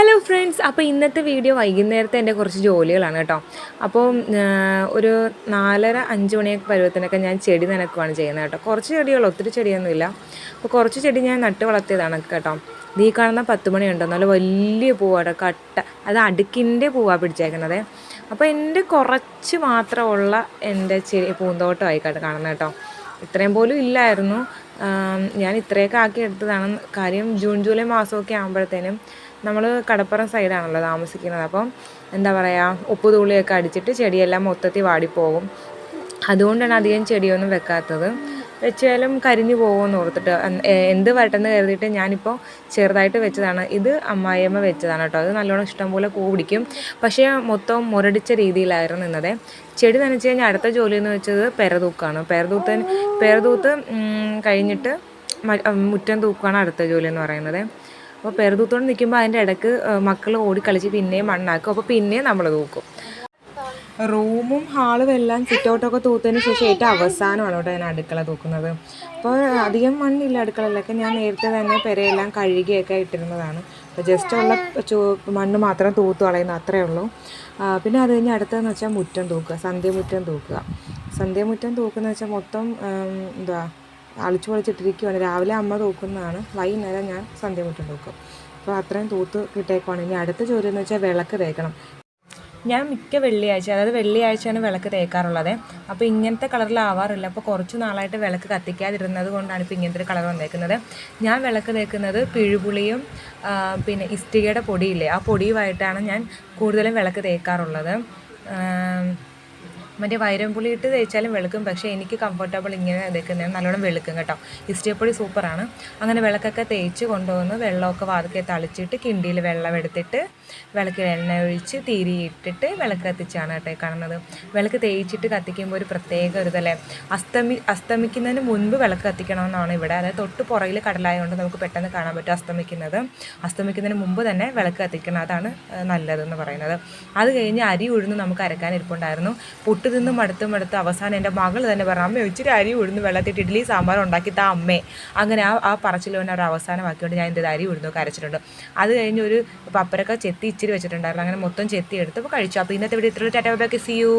Hello friends, അപ്പോൾ ഇന്നത്തെ video വൈകുന്നേരത്തെ എൻ്റെ കുറച്ച് ജോലികളാണ് കേട്ടോ. അപ്പോൾ ഒരു 4:30-5 മണിയൊക്കെ പരുവത്തിനൊക്കെ ഞാൻ ചെടി നനയ്ക്കുകയാണ് ചെയ്യുന്നത് കേട്ടോ. കുറച്ച് ചെടികൾ, ഒത്തിരി ചെടിയൊന്നുമില്ല. അപ്പോൾ കുറച്ച് ചെടി ഞാൻ നട്ട് വളർത്തിയതാണ് കേട്ടോ. ഈ കാണുന്ന 10 മണിയുണ്ടോ, നല്ല വലിയ പൂവാണ്, കട്ട, അത് അടുക്കിൻ്റെ പൂവാണ് പിടിച്ചേക്കുന്നത്. അപ്പോൾ എൻ്റെ കുറച്ച് മാത്രമുള്ള എൻ്റെ പൂന്തോട്ടമായി കാണുന്നത് കേട്ടോ. ഇത്രയും പോലും ഇല്ലായിരുന്നു. ഞാൻ ഇത്രയൊക്കെ ആക്കി എടുത്തതാണ്. കാര്യം ജൂൺ ജൂലൈ മാസമൊക്കെ ആകുമ്പോഴത്തേനും നമ്മൾ കടപ്പുറം സൈഡാണല്ലോ താമസിക്കുന്നത്. അപ്പം എന്താ പറയുക, ഉപ്പ് തുള്ളിയൊക്കെ അടിച്ചിട്ട് ചെടിയെല്ലാം മൊത്തത്തിൽ വാടിപ്പോകും. അതുകൊണ്ടാണ് അധികം ചെടിയൊന്നും വെക്കാത്തത്. വെച്ചാലും കരിഞ്ഞു പോകുമെന്ന് ഓർത്തിട്ട് എന്ത് വരട്ടെന്ന് കരുതിയിട്ട് ഞാനിപ്പോൾ ചെറുതായിട്ട് വെച്ചതാണ്. ഇത് അമ്മായിയമ്മ വെച്ചതാണ് കേട്ടോ. അത് നല്ലോണം ഇഷ്ടംപോലെ പൂ പിടിക്കും. പക്ഷേ മൊത്തം മുരടിച്ച രീതിയിലായിരുന്നു നിന്നത്. ചെടി നനച്ച് കഴിഞ്ഞാൽ അടുത്ത ജോലി എന്ന് വെച്ചത് പെരതൂക്കാണ്. പെരതൂത്ത് കഴിഞ്ഞിട്ട് മുറ്റം തൂക്കുകയാണ് അടുത്ത ജോലി എന്ന് പറയുന്നത്. അപ്പോൾ പെരതൂത്തോണ്ട് നിൽക്കുമ്പോൾ അതിൻ്റെ ഇടയ്ക്ക് മക്കൾ ഓടിക്കളിച്ച് പിന്നെയും മണ്ണാക്കും. അപ്പോൾ പിന്നെയും നമ്മൾ തൂക്കും. റൂമും ഹാളും എല്ലാം സിറ്റൗട്ടൊക്കെ തൂത്തതിന് ശേഷം ഏറ്റവും അവസാനമാണ് കേട്ടോ ഞാൻ അടുക്കള തൂക്കുന്നത്. അപ്പോൾ അധികം മണ്ണില്ല അടുക്കളയിലൊക്കെ. ഞാൻ നേരത്തെ തന്നെ പെരയെല്ലാം കഴുകിയൊക്കെ ഇട്ടിരുന്നതാണ്. അപ്പോൾ ജസ്റ്റ് ഉള്ള മണ്ണ് മാത്രം തൂത്ത് കളയുന്ന അത്രയേ ഉള്ളൂ. പിന്നെ അത് കഴിഞ്ഞ് അടുത്തതെന്ന് വെച്ചാൽ മുറ്റം തൂക്കുക, സന്ധ്യമുറ്റം തൂക്കുക. സന്ധ്യമുറ്റം തൂക്കുന്ന വെച്ചാൽ മൊത്തം അളിച്ചു പൊളിച്ചിട്ടിരിക്കുകയാണ്. രാവിലെ അമ്മ തൂക്കുന്നതാണ്, വൈകുന്നേരം ഞാൻ സന്ധ്യമുറ്റം തൂക്കും. അപ്പോൾ അത്രയും തൂത്ത് കിട്ടേക്കുവാണ്. ഇനി അടുത്ത ജോലി എന്ന് വെച്ചാൽ വിളക്ക് തേക്കണം. ഞാൻ മിക്ക വെള്ളിയാഴ്ച, അതായത് വെള്ളിയാഴ്ചയാണ് വിളക്ക് തേക്കാറുള്ളത്. അപ്പോൾ ഇങ്ങനത്തെ കളറിലാവാറില്ല. അപ്പോൾ കുറച്ച് നാളായിട്ട് വിളക്ക് കത്തിക്കാതിരുന്നത് കൊണ്ടാണ് ഇപ്പോൾ ഇങ്ങനത്തെ ഒരു കളർ വന്നേക്കുന്നത്. ഞാൻ വിളക്ക് തേക്കുന്നത് പിഴുപുളിയും പിന്നെ ഇഷ്ടികയുടെ പൊടിയില്ലേ, ആ പൊടിയുമായിട്ടാണ് ഞാൻ കൂടുതലും വിളക്ക് തേക്കാറുള്ളത്. മറ്റേ വൈരംപുളി ഇട്ട് തേച്ചാലും വെളുക്കും, പക്ഷേ എനിക്ക് കംഫർട്ടബിൾ ഇങ്ങനെ തേക്കുന്നതാണ്. നല്ലോണം വെളുക്കും കേട്ടോ. ഇഷ്ടികപ്പൊടി സൂപ്പറാണ്. അങ്ങനെ വിളക്കൊക്കെ തേച്ച് കൊണ്ടുവന്ന് വെള്ളമൊക്കെ വാതിക്കെ തളിച്ചിട്ട് കിണ്ടിയിൽ വെള്ളം എടുത്തിട്ട് വിളക്കിൽ എണ്ണ ഒഴിച്ച് തിരിയിട്ടിട്ട് വിളക്ക് കത്തിച്ചാണ് കേട്ടോ കാണുന്നത്. വിളക്ക് തേച്ചിട്ട് കത്തിക്കുമ്പോൾ ഒരു പ്രത്യേക ഒരു ഇതല്ലേ. അസ്തമിക്കുന്നതിന് മുൻപ് വിളക്ക് കത്തിക്കണമെന്നാണ് ഇവിടെ. അതായത് തൊട്ട് പുറകിൽ കടലായതുകൊണ്ട് നമുക്ക് പെട്ടെന്ന് കാണാൻ പറ്റും അസ്തമിക്കുന്നതിന് മുമ്പ് തന്നെ വിളക്ക് കത്തിക്കണം. അതാണ് നല്ലതെന്ന് പറയുന്നത്. അത് കഴിഞ്ഞ് അരി ഉഴുന്ന് നമുക്ക് അരക്കാനിരിപ്പുണ്ടായിരുന്നു. പുട്ട് തിന്ന് മടുത്ത് അവസാനം എൻ്റെ മകൾ തന്നെ പറഞ്ഞു, അമ്മ ഇച്ചിരി അരി ഉഴുന്ന് വെള്ളത്തിട്ട് ഇഡ്ഡലി സാമ്പാർ ഉണ്ടാക്കി താ അമ്മേ. അങ്ങനെ ആ പറച്ചിൽ കൊണ്ട് ഒരു അവസാനമാക്കിക്കൊണ്ട് ഞാൻ എൻ്റെ അരി ഉഴുന്നൊക്കെ അരച്ചിട്ടുണ്ട്. അത് കഴിഞ്ഞ് ഒരു പപ്പരക്ക ചെത്തി ഇച്ചിരി വെച്ചിട്ടുണ്ടായിരുന്നു. അങ്ങനെ മൊത്തം ചെത്തി എടുത്ത് കഴിച്ചു. അപ്പോൾ ഇന്നത്തെ വീഡിയോ ഇത്രയും. Tata bye bye, see U.